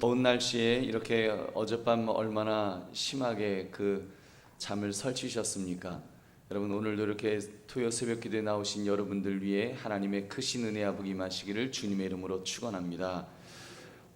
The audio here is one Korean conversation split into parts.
더운 날씨에 이렇게 어젯밤 얼마나 심하게 잠을 설치셨습니까? 여러분, 오늘도 이렇게 토요 새벽 기도에 나오신 여러분들 위해 하나님의 크신 은혜 아부기 임하시기를 주님의 이름으로 축원합니다.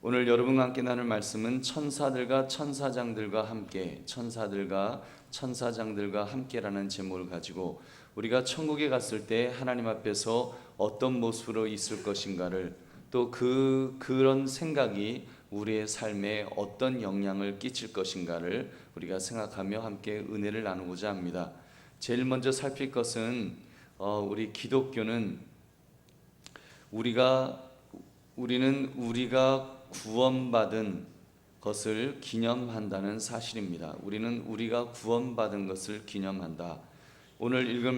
오늘 여러분과 함께 나눌 말씀은 천사들과 천사장들과 함께, 천사들과 천사장들과 함께라는 제목을 가지고 우리가 천국에 갔을 때 하나님 앞에서 어떤 모습으로 있을 것인가를, 또 그런 생각이 우리의 삶에 어떤 영향을 끼칠 것인가를 우리가 생각하며 함께 은혜를 나누고자 합니다. 제일 먼저 살필 것은 우리 기독교는 우리는 우리가 구원받은 것을 기념한다는 사실입니다. 우리는 우리가 구원받은 것을 기념한다. 오늘 읽은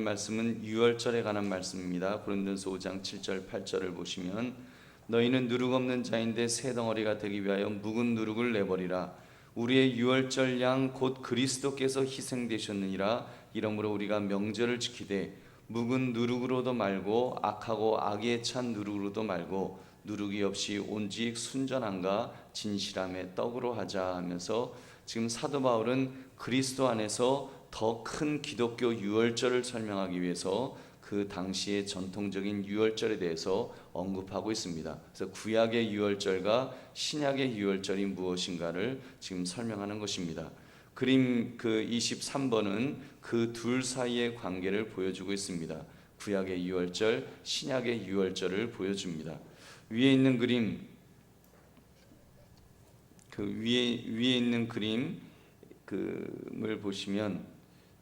말씀은 유월절에 관한 말씀입니다. 고린도전서 5장 7절 8절을 보시면 너희는 누룩 없는 자인데 새 덩어리가 되기 위하여 묵은 누룩을 내버리라. 우리의 유월절 양 곧 그리스도께서 희생되셨느니라. 이러므로 우리가 명절을 지키되 묵은 누룩으로도 말고 악하고 악에 찬 누룩으로도 말고 누룩이 없이 온직 순전함과 진실함의 떡으로 하자 하면서, 지금 사도 바울은 그리스도 안에서 더 큰 기독교 유월절을 설명하기 위해서 그 당시의 전통적인 유월절에 대해서 언급하고 있습니다. 그래서 구약의 유월절과 신약의 유월절이 무엇인가를 지금 설명하는 것입니다. 그림 23번은 그 둘 사이의 관계를 보여주고 있습니다. 구약의 유월절, 신약의 유월절을 보여줍니다. 위에 있는 그림을 보시면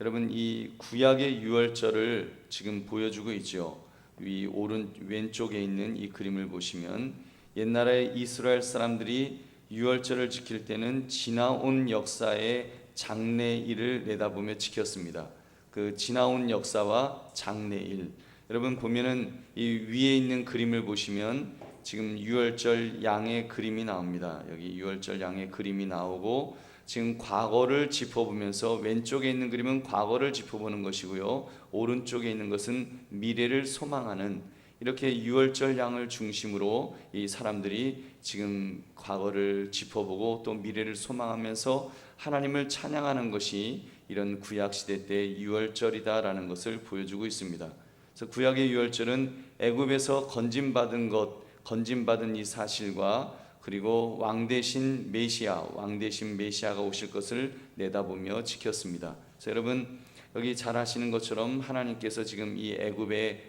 여러분, 이 구약의 유월절을 지금 보여주고 있죠. 왼쪽에 있는 이 그림을 보시면 옛날에 이스라엘 사람들이 유월절을 지킬 때는 지나온 역사의 장래일을 내다보며 지켰습니다. 그 지나온 역사와 장래일, 여러분 보면은 이 위에 있는 그림을 보시면 지금 유월절 양의 그림이 나옵니다. 여기 유월절 양의 그림이 나오고, 지금 과거를 짚어보면서 왼쪽에 있는 그림은 과거를 짚어보는 것이고요, 오른쪽에 있는 것은 미래를 소망하는, 이렇게 유월절 양을 중심으로 이 사람들이 지금 과거를 짚어보고 또 미래를 소망하면서 하나님을 찬양하는 것이 이런 구약시대 때 유월절이다라는 것을 보여주고 있습니다. 그래서 구약의 유월절은 애굽에서 건진받은 이 사실과, 그리고 왕 대신 메시아가 오실 것을 내다보며 지켰습니다. 그래서 여러분, 여기 잘 아시는 것처럼 하나님께서 지금 이 애굽의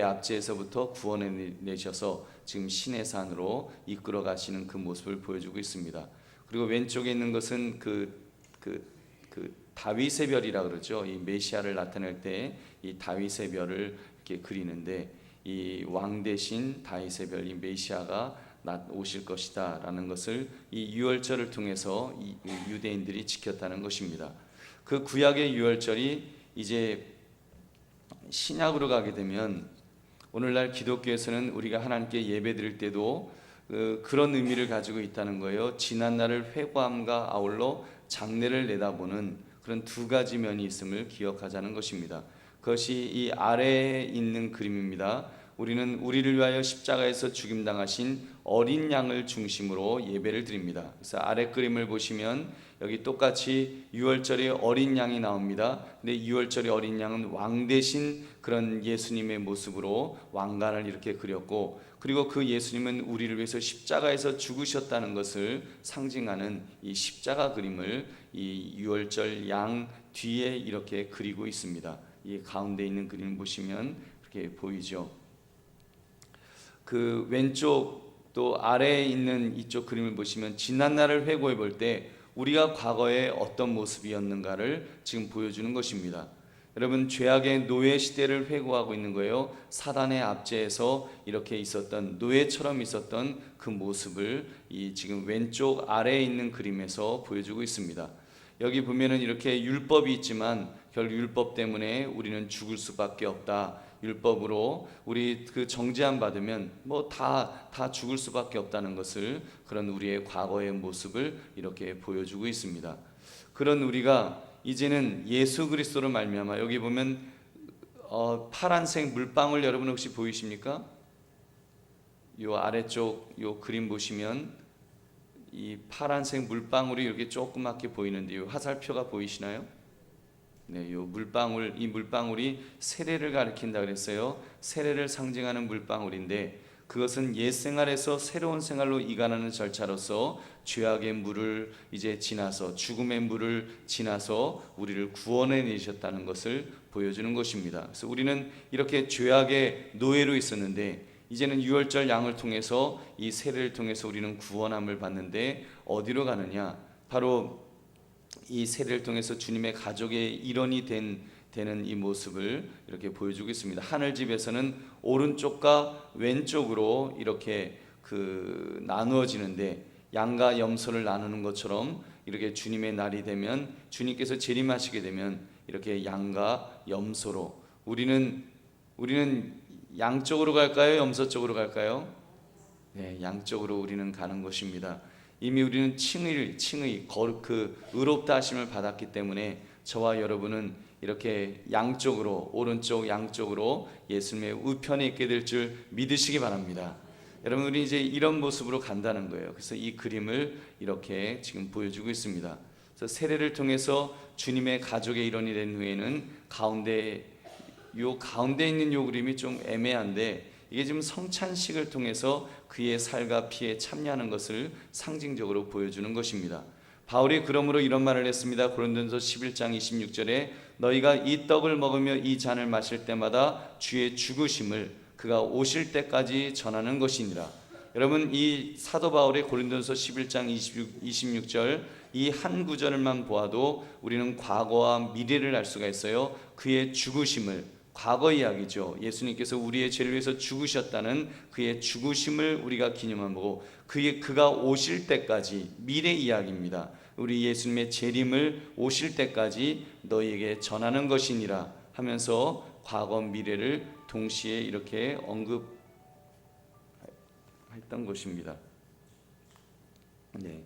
압제에서부터 구원해 내셔서 지금 신의 산으로 이끌어 가시는 그 모습을 보여주고 있습니다. 그리고 왼쪽에 있는 것은 다윗의 별이라 그러죠. 이 메시아를 나타낼 때 이 다윗의 별을 이렇게 그리는데, 이 왕 대신 다윗의 별, 이 메시아가 오실 것이다 라는 것을 이 유월절을 통해서 이 유대인들이 지켰다는 것입니다. 그 구약의 유월절이 이제 신약으로 가게 되면, 오늘날 기독교에서는 우리가 하나님께 예배 드릴 때도 그런 의미를 가지고 있다는 거예요. 지난 날을 회고함과 아울러 장래를 내다보는 그런 두 가지 면이 있음을 기억하자는 것입니다. 그것이 이 아래에 있는 그림입니다. 우리는 우리를 위하여 십자가에서 죽임당하신 어린 양을 중심으로 예배를 드립니다. 그래서 아래 그림을 보시면 여기 똑같이 유월절에 어린 양이 나옵니다. 근데 유월절의 어린 양은 왕 대신 그런 예수님의 모습으로 왕관을 이렇게 그렸고, 그리고 그 예수님은 우리를 위해서 십자가에서 죽으셨다는 것을 상징하는 이 십자가 그림을 이 유월절 양 뒤에 이렇게 그리고 있습니다. 이 가운데 있는 그림 보시면 이렇게 보이죠. 그 왼쪽 또 아래에 있는 이쪽 그림을 보시면 지난 날을 회고해 볼 때 우리가 과거에 어떤 모습이었는가를 지금 보여주는 것입니다. 여러분, 죄악의 노예 시대를 회고하고 있는 거예요. 사단의 압제에서 이렇게 있었던, 노예처럼 있었던 그 모습을 이 지금 왼쪽 아래에 있는 그림에서 보여주고 있습니다. 여기 보면은 이렇게 율법이 있지만 결국 율법 때문에 우리는 죽을 수밖에 없다. 율법으로 우리 그 정죄함 받으면 뭐 다 죽을 수밖에 없다는 것을, 그런 우리의 과거의 모습을 이렇게 보여주고 있습니다. 그런 우리가 이제는 예수 그리스도로 말미암아, 여기 보면 파란색 물방울 여러분 혹시 보이십니까? 요 아래쪽 요 그림 보시면 이 파란색 물방울이 이렇게 조그맣게 보이는데요. 화살표가 보이시나요? 네, 요 물방울, 이 물방울이 세례를 가리킨다 그랬어요. 세례를 상징하는 물방울인데 그것은 옛 생활에서 새로운 생활로 이관하는 절차로서 죄악의 물을 이제 지나서 죽음의 물을 지나서 우리를 구원해 내셨다는 것을 보여주는 것입니다. 그래서 우리는 이렇게 죄악의 노예로 있었는데 이제는 유월절 양을 통해서 이 세례를 통해서 우리는 구원함을 받는데 어디로 가느냐? 바로 이 세례를 통해서 주님의 가족의 일원이 되는 이 모습을 이렇게 보여주고 있습니다. 하늘집에서는 오른쪽과 왼쪽으로 이렇게 나누어지는데 양과 염소를 나누는 것처럼 이렇게 주님의 날이 되면 주님께서 재림하시게 되면 이렇게 양과 염소로 우리는 양쪽으로 갈까요? 염소 쪽으로 갈까요? 네, 양쪽으로 우리는 가는 것입니다. 이미 우리는 칭의 의롭다 하심을 받았기 때문에 저와 여러분은 이렇게 양쪽으로 오른쪽 양쪽으로 예수님의 우편에 있게 될 줄 믿으시기 바랍니다. 여러분 우리 이제 이런 모습으로 간다는 거예요. 그래서 이 그림을 이렇게 지금 보여주고 있습니다. 그래서 세례를 통해서 주님의 가족의 일원이 된 후에는 가운데 있는 요 그림이 좀 애매한데 이게 지금 성찬식을 통해서 그의 살과 피에 참여하는 것을 상징적으로 보여주는 것입니다. 바울이 그러므로 이런 말을 했습니다. 고린도전서 11장 26절에 너희가 이 떡을 먹으며 이 잔을 마실 때마다 주의 죽으심을 그가 오실 때까지 전하는 것이니라. 여러분 이 사도 바울의 고린도전서 11장 26절 이 한 구절만 보아도 우리는 과거와 미래를 알 수가 있어요. 그의 죽으심을 과거 이야기죠. 예수님께서 우리의 죄를 위해서 죽으셨다는 그의 죽으심을 우리가 기념하고 그가 오실 때까지 미래 이야기입니다. 우리 예수님의 재림을 오실 때까지 너희에게 전하는 것이니라 하면서 과거 미래를 동시에 이렇게 언급했던 것입니다. 네.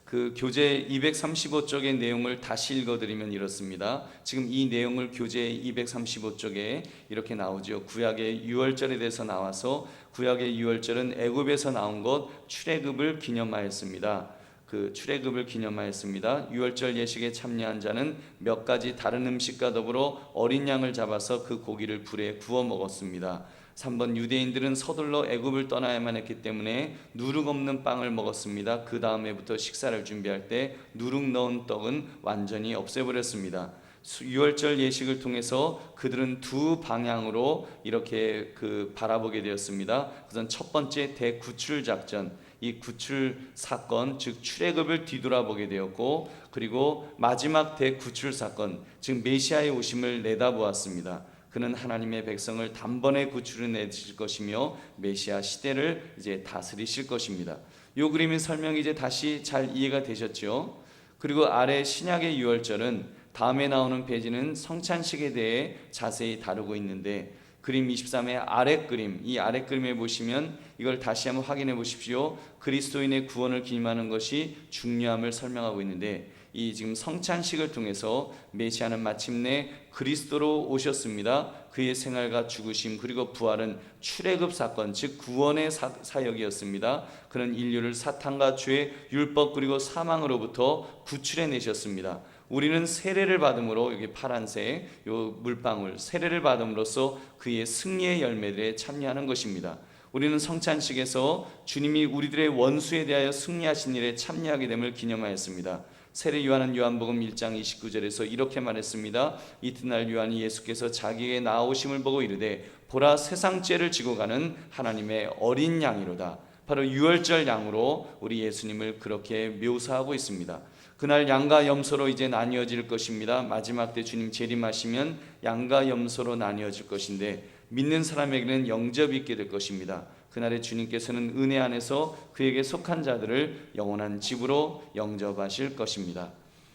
그 교재 235쪽의 내용을 다시 읽어드리면 이렇습니다. 지금 이 내용을 교재 235쪽에 이렇게 나오죠. 구약의 유월절에 대해서 나와서 구약의 유월절은 애굽에서 나온 것 출애굽을 기념하였습니다. 그 출애굽을 기념하였습니다. 유월절 예식에 참여한 자는 몇 가지 다른 음식과 더불어 어린 양을 잡아서 그 고기를 불에 구워 먹었습니다. 3번 유대인들은 서둘러 애굽을 떠나야만 했기 때문에 누룩 없는 빵을 먹었습니다. 그 다음에부터 식사를 준비할 때 누룩 넣은 떡은 완전히 없애버렸습니다. 유월절 예식을 통해서 그들은 두 방향으로 이렇게 바라보게 되었습니다. 우선 첫 번째 대구출 작전, 이 구출 사건 즉 출애굽을 뒤돌아보게 되었고 그리고 마지막 대구출 사건 즉 메시아의 오심을 내다보았습니다. 그는 하나님의 백성을 단번에 구출해 내실 것이며 메시아 시대를 이제 다스리실 것입니다. 이 그림의 설명이 이제 다시 잘 이해가 되셨죠? 그리고 아래 신약의 유월절은 다음에 나오는 페이지는 성찬식에 대해 자세히 다루고 있는데 그림 23의 아래 그림, 이 아래 그림에 보시면 이걸 다시 한번 확인해 보십시오. 그리스도인의 구원을 기념하는 것이 중요함을 설명하고 있는데 이 지금 성찬식을 통해서 메시아는 마침내 그리스도로 오셨습니다. 그의 생활과 죽으심 그리고 부활은 출애굽 사건 즉 구원의 사역이었습니다. 그는 인류를 사탄과 죄, 율법 그리고 사망으로부터 구출해 내셨습니다. 우리는 세례를 받음으로 여기 파란색 요 물방울 세례를 받음으로써 그의 승리의 열매들에 참여하는 것입니다. 우리는 성찬식에서 주님이 우리들의 원수에 대하여 승리하신 일에 참여하게 됨을 기념하였습니다. 세례 요한은 요한복음 1장 29절에서 이렇게 말했습니다. 이튿날 요한이 예수께서 자기에게 나오심을 보고 이르되 보라 세상 죄를 지고 가는 하나님의 어린 양이로다. 바로 유월절 양으로 우리 예수님을 그렇게 묘사하고 있습니다. 그날 양과 염소로 이제 나뉘어질 것입니다. 마지막 때 주님 재림하시면 양과 염소로 나뉘어질 것인데 믿는 사람에게는 영접이 있게 될 것입니다. 그날에 주님께서는 은혜 안에서 그에게 속한 자들을 영원한 집으로 영접하실 것입니다.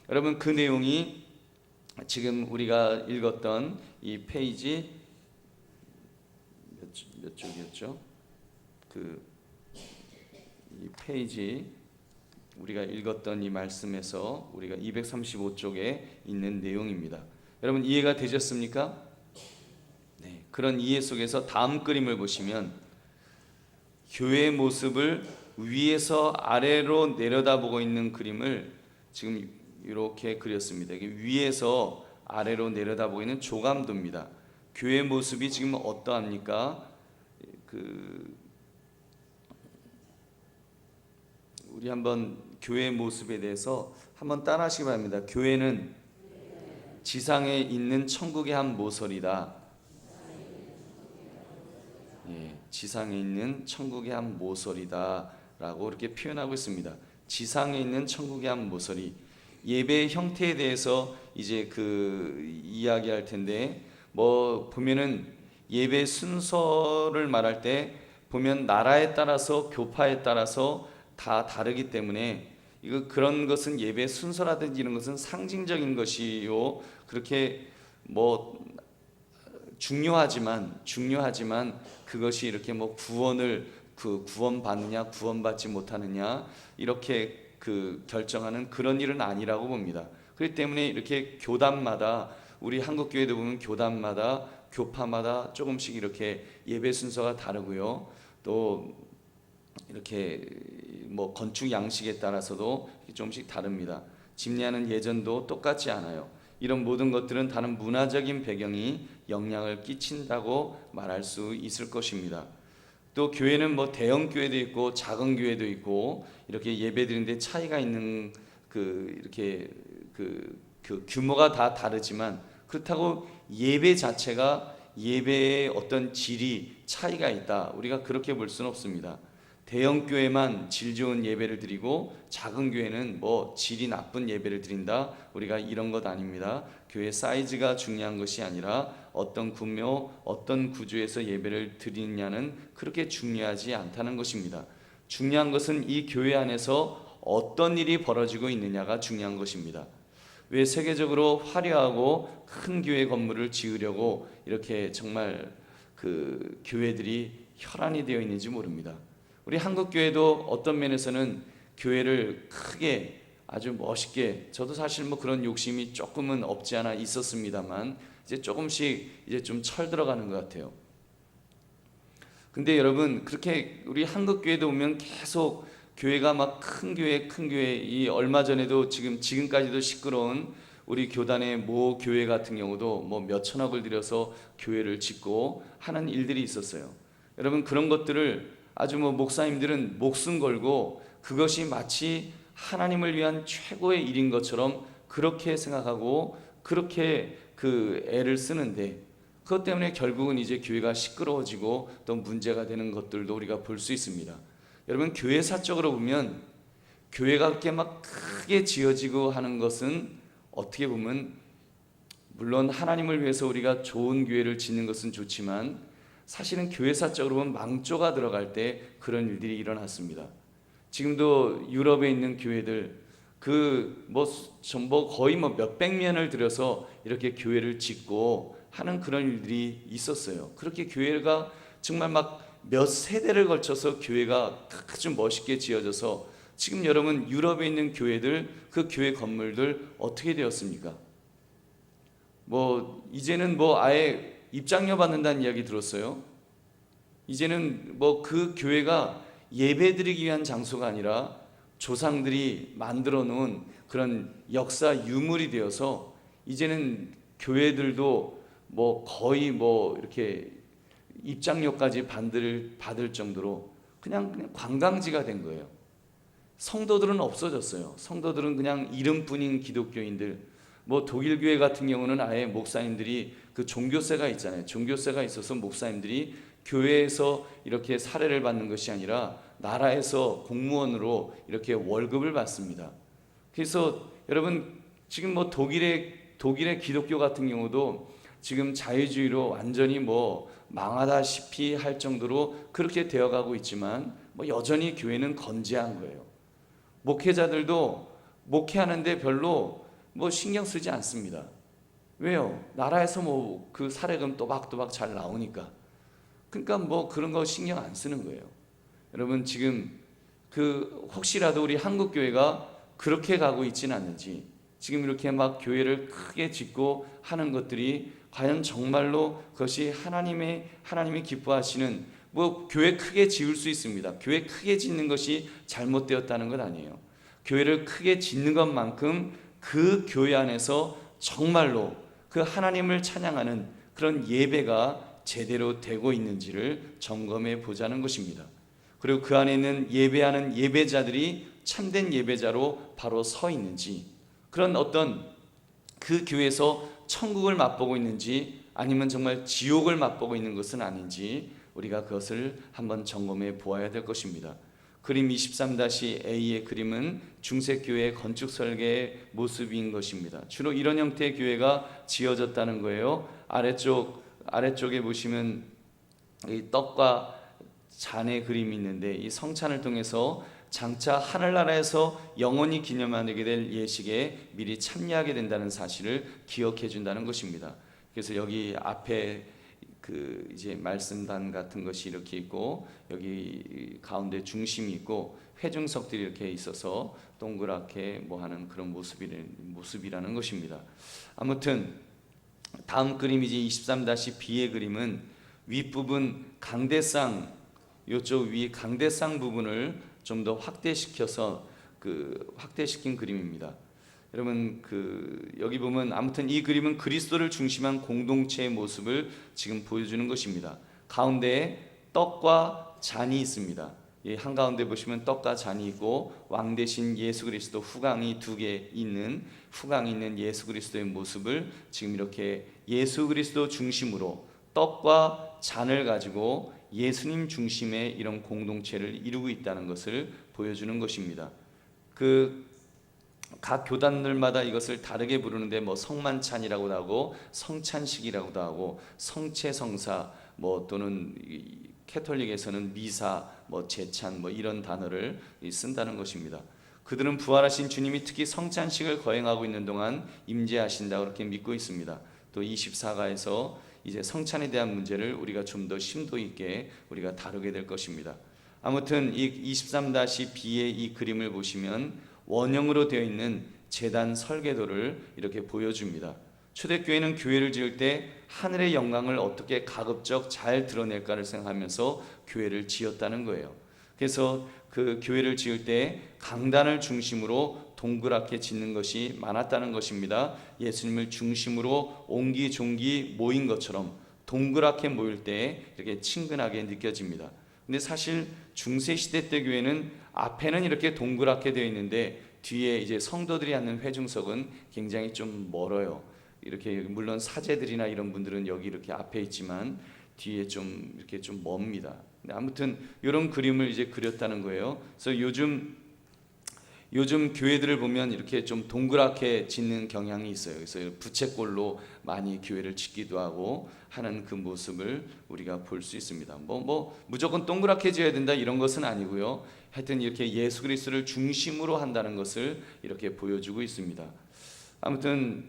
여러분 그 내용이 지금 우리가 읽었던 이 페이지 몇 쪽이었죠? 이 페이지 우리가 읽었던 이 말씀에서 우리가 235쪽에 있는 내용입니다. 여러분 이해가 되셨습니까? 네, 그런 이해 속에서 다음 그림을 보시면 교회의 모습을 위에서 아래로 내려다보고 있는 그림을 지금 이렇게 그렸습니다. 이게 위에서 아래로 내려다보고 있는 조감도입니다. 교회의 모습이 지금 어떠합니까? 우리 한번 교회의 모습에 대해서 한번 따라하시기 바랍니다. 교회는 지상에 있는 천국의 한 모서리다. 예, 지상에 있는 천국의 한 모서리다라고 이렇게 표현하고 있습니다. 지상에 있는 천국의 한 모서리. 예배의 형태에 대해서 이제 이야기할 텐데, 뭐 보면은 예배 순서를 말할 때 보면 나라에 따라서 교파에 따라서 다 다르기 때문에 그런 것은 예배 순서라든지 이런 것은 상징적인 것이요, 그렇게 뭐 중요하지만 그것이 이렇게 뭐 구원받느냐 구원받지 못하느냐 이렇게 결정하는 그런 일은 아니라고 봅니다. 그렇기 때문에 이렇게 교단마다, 우리 한국교회도 보면 교단마다 교파마다 조금씩 이렇게 예배 순서가 다르고요, 또 이렇게 뭐 건축 양식에 따라서도 조금씩 다릅니다. 집례하는 예전도 똑같지 않아요. 이런 모든 것들은 다른 문화적인 배경이 영향을 끼친다고 말할 수 있을 것입니다. 또 교회는 뭐 대형 교회도 있고 작은 교회도 있고 이렇게 예배드리는데 차이가 있는 이렇게 규모가 다 다르지만, 그렇다고 예배 자체가 예배의 어떤 질이 차이가 있다, 우리가 그렇게 볼 수는 없습니다. 대형 교회만 질 좋은 예배를 드리고 작은 교회는 뭐 질이 나쁜 예배를 드린다, 우리가 이런 것 아닙니다. 교회 사이즈가 중요한 것이 아니라 어떤 규모, 어떤 구조에서 예배를 드리느냐는 그렇게 중요하지 않다는 것입니다. 중요한 것은 이 교회 안에서 어떤 일이 벌어지고 있느냐가 중요한 것입니다. 왜 세계적으로 화려하고 큰 교회 건물을 지으려고 이렇게 정말 교회들이 혈안이 되어 있는지 모릅니다. 우리 한국 교회도 어떤 면에서는 교회를 크게 아주 멋있게, 저도 사실 뭐 그런 욕심이 조금은 없지 않아 있었습니다만 이제 조금씩 이제 좀 철들어가는 것 같아요. 근데 여러분, 그렇게 우리 한국 교회도 보면 계속 교회가 막 큰 교회, 이 얼마 전에도 지금까지도 시끄러운 우리 교단의 모 교회 같은 경우도 뭐 몇천억을 들여서 교회를 짓고 하는 일들이 있었어요. 여러분, 그런 것들을 아주 뭐 목사님들은 목숨 걸고 그것이 마치 하나님을 위한 최고의 일인 것처럼 그렇게 생각하고 그렇게 애를 쓰는데, 그것 때문에 결국은 이제 교회가 시끄러워지고 또 문제가 되는 것들도 우리가 볼 수 있습니다. 여러분, 교회사적으로 보면 교회가 그렇게 막 크게 지어지고 하는 것은 어떻게 보면 물론 하나님을 위해서 우리가 좋은 교회를 짓는 것은 좋지만 사실은 교회사적으로 보면 망조가 들어갈 때 그런 일들이 일어났습니다. 지금도 유럽에 있는 교회들 거의 몇백 년을 들여서 이렇게 교회를 짓고 하는 그런 일들이 있었어요. 그렇게 교회가 정말 막 몇 세대를 걸쳐서 교회가 아주 멋있게 지어져서 지금 여러분 유럽에 있는 교회들, 그 교회 건물들 어떻게 되었습니까? 뭐 이제는 뭐 아예 입장료 받는다는 이야기 들었어요. 이제는 뭐 그 교회가 예배드리기 위한 장소가 아니라 조상들이 만들어 놓은 그런 역사 유물이 되어서 이제는 교회들도 뭐 거의 뭐 이렇게 입장료까지 받을 정도로 그냥 관광지가 된 거예요. 성도들은 없어졌어요. 성도들은 그냥 이름뿐인 기독교인들. 뭐 독일 교회 같은 경우는 아예 목사님들이 종교세가 있잖아요. 종교세가 있어서 목사님들이 교회에서 이렇게 사례를 받는 것이 아니라 나라에서 공무원으로 이렇게 월급을 받습니다. 그래서 여러분, 지금 뭐 독일의 기독교 같은 경우도 지금 자유주의로 완전히 뭐 망하다시피 할 정도로 그렇게 되어가고 있지만 뭐 여전히 교회는 건재한 거예요. 목회자들도 목회하는데 별로 뭐 신경 쓰지 않습니다. 왜요? 나라에서 뭐 사례금 또박또박 잘 나오니까. 그러니까 뭐 그런 거 신경 안 쓰는 거예요. 여러분, 지금 혹시라도 우리 한국 교회가 그렇게 가고 있지는 않는지, 지금 이렇게 막 교회를 크게 짓고 하는 것들이 과연 정말로 그것이 하나님이 기뻐하시는 뭐 교회 크게 지을 수 있습니다. 교회 크게 짓는 것이 잘못되었다는 건 아니에요. 교회를 크게 짓는 것만큼 그 교회 안에서 정말로 그 하나님을 찬양하는 그런 예배가 제대로 되고 있는지를 점검해 보자는 것입니다. 그리고 그 안에 있는 예배하는 예배자들이 참된 예배자로 바로 서 있는지, 그런 어떤 그 교회에서 천국을 맛보고 있는지 아니면 정말 지옥을 맛보고 있는 것은 아닌지 우리가 그것을 한번 점검해 보아야 될 것입니다. 그림 23-A의 그림은 중세교회 건축 설계의 모습인 것입니다. 주로 이런 형태의 교회가 지어졌다는 거예요. 아래쪽에 보시면 이 떡과 잔의 그림이 있는데, 이 성찬을 통해서 장차 하늘나라에서 영원히 기념하게 될 예식에 미리 참여하게 된다는 사실을 기억해 준다는 것입니다. 그래서 여기 앞에 그 이제 말씀단 같은 것이 이렇게 있고, 여기 가운데 중심이 있고 회중석들이 이렇게 있어서 동그랗게 뭐 하는 그런 모습이라는 것입니다. 아무튼 다음 그림이지 23-B의 그림은 윗부분 강대상, 이쪽 위 강대상 부분을 좀 더 확대시켜서 확대시킨 그림입니다. 여러분 여기 보면 아무튼 이 그림은 그리스도를 중심한 공동체의 모습을 지금 보여주는 것입니다. 가운데에 떡과 잔이 있습니다. 한가운데 보시면 떡과 잔이 있고 왕 대신 예수 그리스도 후광이 2개 있는 예수 그리스도의 모습을 지금 이렇게 예수 그리스도 중심으로 떡과 잔을 가지고 예수님 중심의 이런 공동체를 이루고 있다는 것을 보여주는 것입니다. 각 교단들마다 이것을 다르게 부르는데 뭐 성만찬이라고도 하고 성찬식이라고도 하고 성체성사 또는 캐톨릭에서는 미사, 제찬 이런 단어를 쓴다는 것입니다. 그들은 부활하신 주님이 특히 성찬식을 거행하고 있는 동안 임재하신다 그렇게 믿고 있습니다. 또 24가에서 이제 성찬에 대한 문제를 우리가 좀 더 심도 있게 우리가 다루게 될 것입니다. 아무튼 이 23-B의 이 그림을 보시면 원형으로 되어 있는 제단 설계도를 이렇게 보여줍니다. 초대교회는 교회를 지을 때 하늘의 영광을 어떻게 가급적 잘 드러낼까를 생각하면서 교회를 지었다는 거예요. 그래서 그 교회를 지을 때 강단을 중심으로 동그랗게 짓는 것이 많았다는 것입니다. 예수님을 중심으로 옹기종기 모인 것처럼 동그랗게 모일 때 이렇게 친근하게 느껴집니다. 근데 사실 중세시대 때 교회는 앞에는 이렇게 동그랗게 되어 있는데 뒤에 이제 성도들이 앉는 회중석은 굉장히 좀 멀어요. 이렇게 물론 사제들이나 이런 분들은 여기 이렇게 앞에 있지만 뒤에 좀 이렇게 좀 멉니다. 아무튼 이런 그림을 이제 그렸다는 거예요. 그래서 요즘 교회들을 보면 이렇게 좀 동그랗게 짓는 경향이 있어요. 그래서 부채꼴로 많이 교회를 짓기도 하고 하는 그 모습을 우리가 볼 수 있습니다. 무조건 동그랗게 지어야 된다 이런 것은 아니고요. 하여튼 이렇게 예수 그리스도를 중심으로 한다는 것을 이렇게 보여주고 있습니다. 아무튼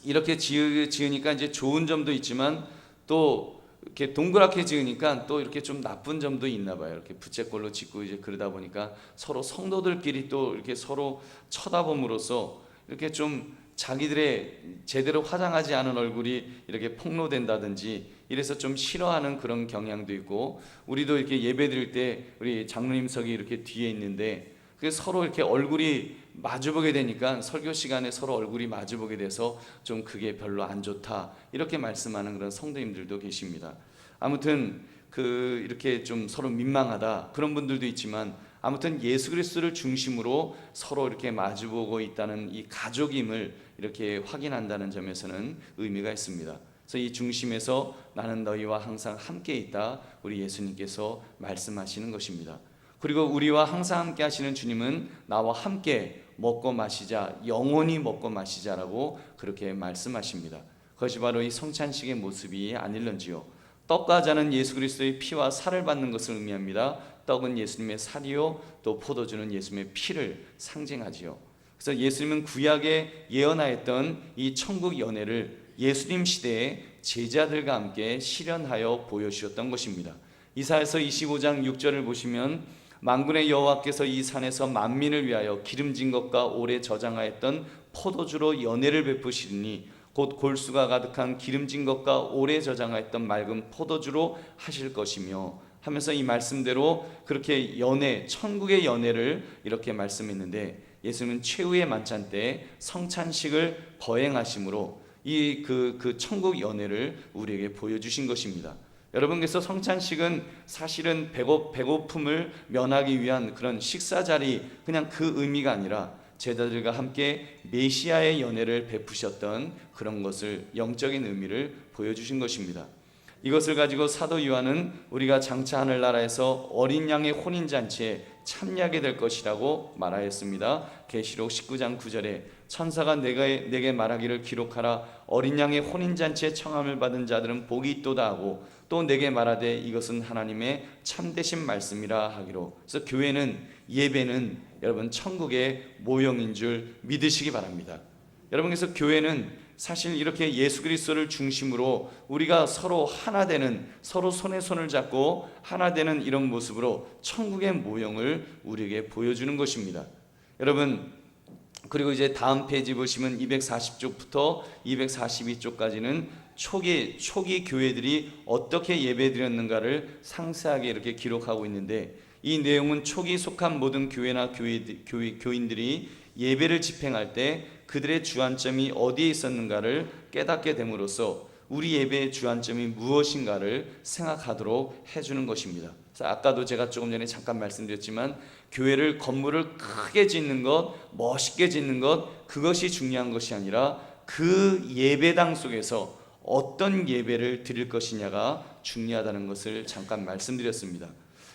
이렇게 지으니까 이제 좋은 점도 있지만 또 이렇게 동그랗게 지으니까 또 이렇게 좀 나쁜 점도 있나 봐요. 이렇게 부채꼴로 짓고 이제 그러다 보니까 서로 성도들끼리 또 이렇게 서로 쳐다봄으로써 이렇게 좀 자기들의 제대로 화장하지 않은 얼굴이 이렇게 폭로된다든지 이래서 좀 싫어하는 그런 경향도 있고, 우리도 이렇게 예배 드릴 때 우리 장로님석이 이렇게 뒤에 있는데 서로 이렇게 얼굴이 마주보게 되니까 설교 시간에 서로 얼굴이 마주보게 돼서 좀 그게 별로 안 좋다 이렇게 말씀하는 그런 성도님들도 계십니다. 아무튼 이렇게 좀 서로 민망하다 그런 분들도 있지만 아무튼 예수 그리스도를 중심으로 서로 이렇게 마주보고 있다는 이 가족임을 이렇게 확인한다는 점에서는 의미가 있습니다. 그래서 이 중심에서 나는 너희와 항상 함께 있다 우리 예수님께서 말씀하시는 것입니다. 그리고 우리와 항상 함께 하시는 주님은 나와 함께 먹고 마시자, 영원히 먹고 마시자라고 그렇게 말씀하십니다. 그것이 바로 이 성찬식의 모습이 아닐런지요. 떡과 잔은 예수 그리스도의 피와 살을 받는 것을 의미합니다. 떡은 예수님의 살이요, 또 포도주는 예수님의 피를 상징하지요. 그래서 예수님은 구약에 예언하였던 이 천국 연회를 예수님 시대에 제자들과 함께 실현하여 보여주셨던 것입니다. 이사야서 25장 6절을 보시면 만군의 여호와께서 이 산에서 만민을 위하여 기름진 것과 오래 저장하였던 포도주로 연회를 베푸시리니 곧 골수가 가득한 기름진 것과 오래 저장하였던 맑은 포도주로 하실 것이며 하면서 이 말씀대로 그렇게 연애, 천국의 연애를 이렇게 말씀했는데, 예수님은 최후의 만찬 때 성찬식을 거행하심으로 이 그 천국 연애를 우리에게 보여주신 것입니다. 여러분, 그래서 성찬식은 사실은 배고픔을 면하기 위한 그런 식사 자리, 그냥 그 의미가 아니라 제자들과 함께 메시아의 연애를 베푸셨던 그런 것을, 영적인 의미를 보여주신 것입니다. 이것을 가지고 사도 요한은 우리가 장차 하늘나라에서 어린 양의 혼인잔치에 참여하게 될 것이라고 말하였습니다. 계시록 19장 9절에 천사가 내게 말하기를 기록하라. 어린 양의 혼인잔치에 청함을 받은 자들은 복이 있도다 하고, 또 내게 말하되 이것은 하나님의 참되신 말씀이라 하기로. 그래서 교회는, 예배는 여러분 천국의 모형인 줄 믿으시기 바랍니다. 여러분, 그래서 교회는 사실 이렇게 예수 그리스도를 중심으로 우리가 서로 하나 되는, 서로 손에 손을 잡고 하나 되는 이런 모습으로 천국의 모형을 우리에게 보여주는 것입니다. 여러분, 그리고 이제 다음 페이지 보시면 240쪽부터 242쪽까지는 초기 교회들이 어떻게 예배드렸는가를 상세하게 이렇게 기록하고 있는데, 이 내용은 초기 속한 모든 교회나 교인들이 예배를 집행할 때 그들의 주안점이 어디에 있었는가를 깨닫게 됨으로써 우리 예배의 주안점이 무엇인가를 생각하도록 해주는 것입니다. 그래서 아까도 제가 조금 전에 잠깐 말씀드렸지만, 교회를, 건물을 크게 짓는 것, 멋있게 짓는 것, 그것이 중요한 것이 아니라 그 예배당 속에서 어떤 예배를 드릴 것이냐가 중요하다는 것을 잠깐 말씀드렸습니다.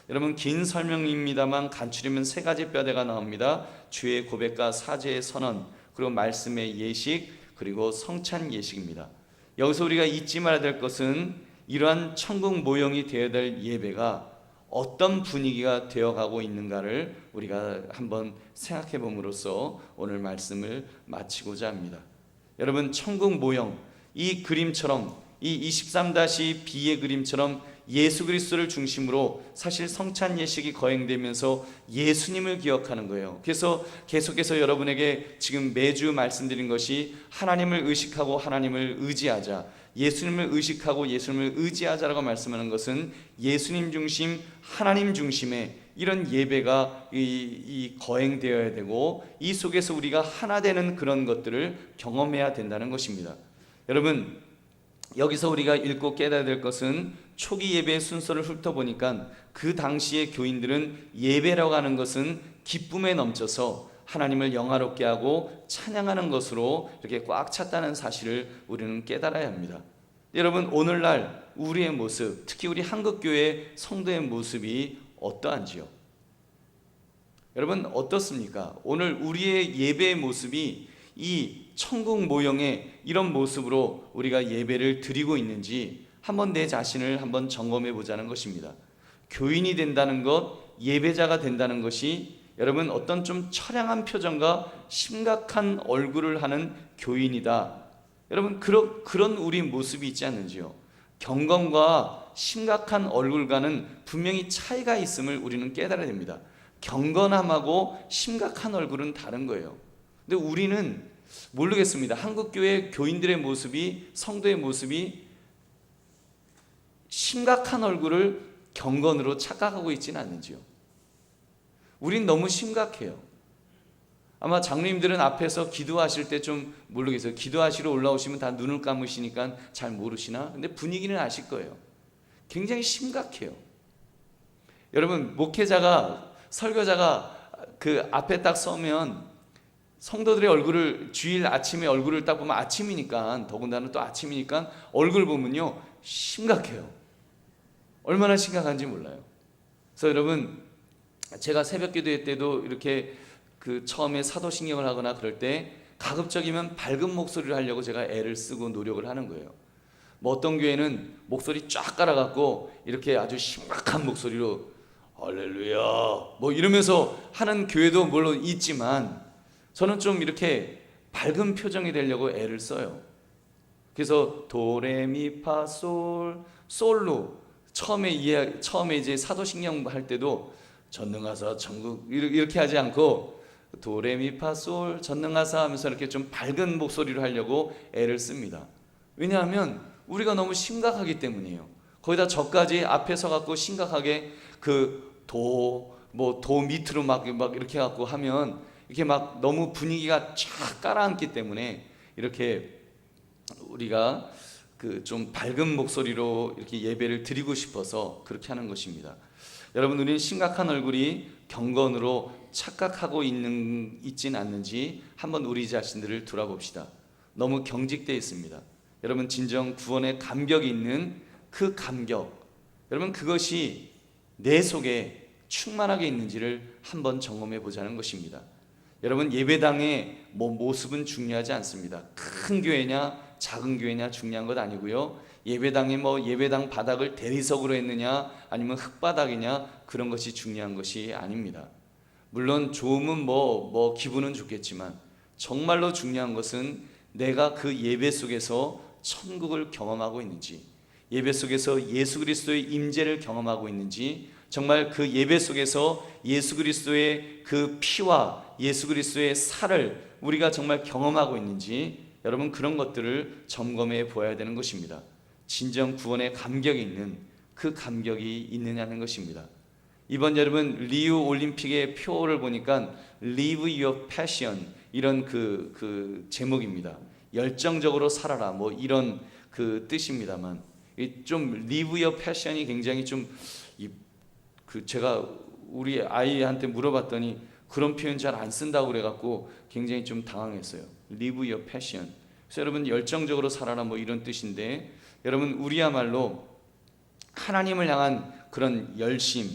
여러분, 긴 설명입니다만 간추리면 세 가지 뼈대가 나옵니다. 주의 고백과 사죄의 선언, 그리고 말씀의 예식, 그리고 성찬 예식입니다. 여기서 우리가 잊지 말아야 될 것은 이러한 천국 모형이 되어야 될 예배가 어떤 분위기가 되어가고 있는가를 우리가 한번 생각해 봄으로써 오늘 말씀을 마치고자 합니다. 여러분, 천국 모형, 이 그림처럼, 이 23-B의 그림처럼 예수 그리스도를 중심으로 사실 성찬 예식이 거행되면서 예수님을 기억하는 거예요. 그래서 계속해서 여러분에게 지금 매주 말씀드린 것이 하나님을 의식하고 하나님을 의지하자, 예수님을 의식하고 예수님을 의지하자라고 말씀하는 것은 예수님 중심, 하나님 중심의 이런 예배가 이 거행되어야 되고, 이 속에서 우리가 하나 되는 그런 것들을 경험해야 된다는 것입니다. 여러분, 여기서 우리가 읽고 깨달아야 될 것은 초기 예배의 순서를 훑어보니까 그 당시의 교인들은 예배라고 하는 것은 기쁨에 넘쳐서 하나님을 영화롭게 하고 찬양하는 것으로 이렇게 꽉 찼다는 사실을 우리는 깨달아야 합니다. 여러분, 오늘날 우리의 모습, 특히 우리 한국교회 성도의 모습이 어떠한지요? 여러분, 어떻습니까? 오늘 우리의 예배의 모습이 이 천국 모형의 이런 모습으로 우리가 예배를 드리고 있는지 한번 내 자신을 한번 점검해 보자는 것입니다. 교인이 된다는 것, 예배자가 된다는 것이 여러분 어떤 좀 처량한 표정과 심각한 얼굴을 하는 교인이다, 여러분 그런 우리 모습이 있지 않는지요? 경건과 심각한 얼굴과는 분명히 차이가 있음을 우리는 깨달아야 됩니다. 경건함하고 심각한 얼굴은 다른 거예요. 근데 우리는 모르겠습니다. 한국교회 교인들의 모습이, 성도의 모습이 심각한 얼굴을 경건으로 착각하고 있지는 않는지요? 우린 너무 심각해요. 아마 장로님들은 앞에서 기도하실 때 좀 모르겠어요. 기도하시러 올라오시면 다 눈을 감으시니까 잘 모르시나? 근데 분위기는 아실 거예요. 굉장히 심각해요. 여러분, 목회자가, 설교자가 그 앞에 딱 서면 성도들의 얼굴을, 주일 아침에 얼굴을 딱 보면, 아침이니까, 더군다나 또 아침이니까 얼굴 보면요 심각해요. 얼마나 심각한지 몰라요. 그래서 여러분, 제가 새벽 기도회 때도 이렇게 그 처음에 사도신경을 하거나 그럴 때 가급적이면 밝은 목소리를 하려고 제가 애를 쓰고 노력을 하는 거예요. 뭐 어떤 교회는 목소리 쫙 깔아갖고 이렇게 아주 심각한 목소리로 할렐루야 뭐 이러면서 하는 교회도 물론 있지만, 저는 좀 이렇게 밝은 표정이 되려고 애를 써요. 그래서 도레미파솔 솔로 처음에 이제 사도신경 할 때도 전능하사 천국 이렇게 하지 않고 도레미파솔 전능하사 하면서 이렇게 좀 밝은 목소리로 하려고 애를 씁니다. 왜냐하면 우리가 너무 심각하기 때문이에요. 거기다 저까지 앞에 서 갖고 심각하게 그 도 밑으로 막 이렇게 갖고 하면 이렇게 막 너무 분위기가 쫙 깔아앉기 때문에 이렇게 우리가 그 좀 밝은 목소리로 이렇게 예배를 드리고 싶어서 그렇게 하는 것입니다. 여러분, 우리는 심각한 얼굴이 경건으로 착각하고 있진 않는지 한번 우리 자신들을 돌아봅시다. 너무 경직되어 있습니다. 여러분, 진정 구원의 감격이 있는 그 감격, 여러분 그것이 내 속에 충만하게 있는지를 한번 점검해 보자는 것입니다. 여러분, 예배당의 모습은 중요하지 않습니다. 큰 교회냐 작은 교회냐 중요한 것 아니고요. 예배당이 예배당 바닥을 대리석으로 했느냐 아니면 흙바닥이냐 그런 것이 중요한 것이 아닙니다. 물론 좋으면 기분은 좋겠지만 정말로 중요한 것은 내가 그 예배 속에서 천국을 경험하고 있는지, 예배 속에서 예수 그리스도의 임재를 경험하고 있는지, 정말 그 예배 속에서 예수 그리스도의 그 피와 예수 그리스도의 살을 우리가 정말 경험하고 있는지, 여러분 그런 것들을 점검해 보아야 되는 것입니다. 진정 구원의 감격이 있는 그 감격이 있느냐는 것입니다. 이번 여러분 리우 올림픽의 표를 보니까 Live Your Passion 이런 그 제목입니다. 열정적으로 살아라 이런 그 뜻입니다만, 좀 Live Your Passion이 굉장히 좀 제가 우리 아이한테 물어봤더니 그런 표현 잘 안 쓴다고 그래갖고 굉장히 좀 당황했어요. Live Your Passion. 그래서 여러분 열정적으로 살아라 이런 뜻인데, 여러분 우리야말로 하나님을 향한 그런 열심,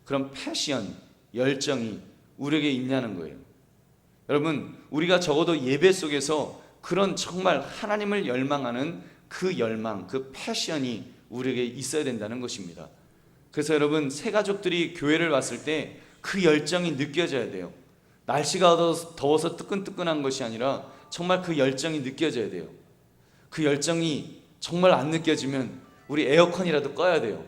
그런 패션, 열정이 우리에게 있냐는 거예요. 여러분, 우리가 적어도 예배 속에서 그런 정말 하나님을 열망하는 그 열망, 그 패션이 우리에게 있어야 된다는 것입니다. 그래서 여러분, 새 가족들이 교회를 왔을 때 그 열정이 느껴져야 돼요. 날씨가 더워서 뜨끈뜨끈한 것이 아니라 정말 그 열정이 느껴져야 돼요. 그 열정이 정말 안 느껴지면 우리 에어컨이라도 꺼야 돼요.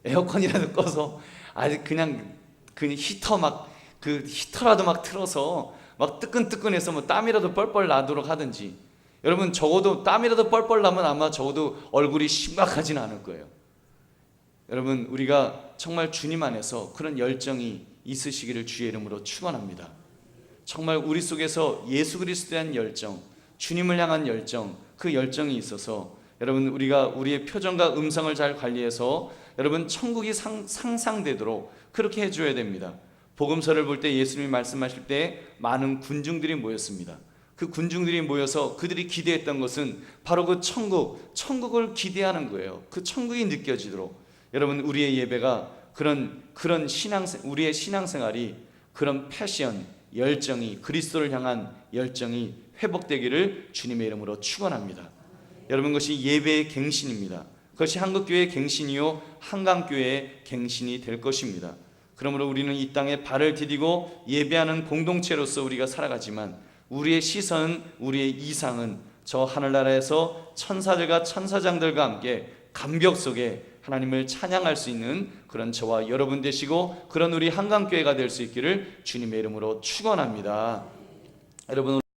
에어컨이라도 꺼서 아직 그냥 그 히터라도 막 틀어서 막 뜨끈뜨끈해서 땀이라도 뻘뻘 나도록 하든지. 여러분, 적어도 땀이라도 뻘뻘 나면 아마 적어도 얼굴이 심각하진 않을 거예요. 여러분, 우리가 정말 주님 안에서 그런 열정이 있으시기를 주의 이름으로 축원합니다. 정말 우리 속에서 예수 그리스도에 대한 열정, 주님을 향한 열정, 그 열정이 있어서 여러분 우리가 우리의 표정과 음성을 잘 관리해서 여러분 천국이 상상되도록 그렇게 해줘야 됩니다. 복음서를 볼 때 예수님이 말씀하실 때 많은 군중들이 모였습니다. 그 군중들이 모여서 그들이 기대했던 것은 바로 그 천국을 기대하는 거예요. 그 천국이 느껴지도록 여러분 우리의 예배가 그런 우리의 신앙생활이 그런 패션, 열정이, 그리스도를 향한 열정이 회복되기를 주님의 이름으로 축원합니다. 여러분, 그것이 예배의 갱신입니다. 그것이 한국교회의 갱신이요 한강교회의 갱신이 될 것입니다. 그러므로 우리는 이 땅에 발을 디디고 예배하는 공동체로서 우리가 살아가지만 우리의 시선, 우리의 이상은 저 하늘나라에서 천사들과 천사장들과 함께 감격 속에 하나님을 찬양할 수 있는 그런 저와 여러분 되시고 그런 우리 한강교회가 될 수 있기를 주님의 이름으로 축원합니다. 여러분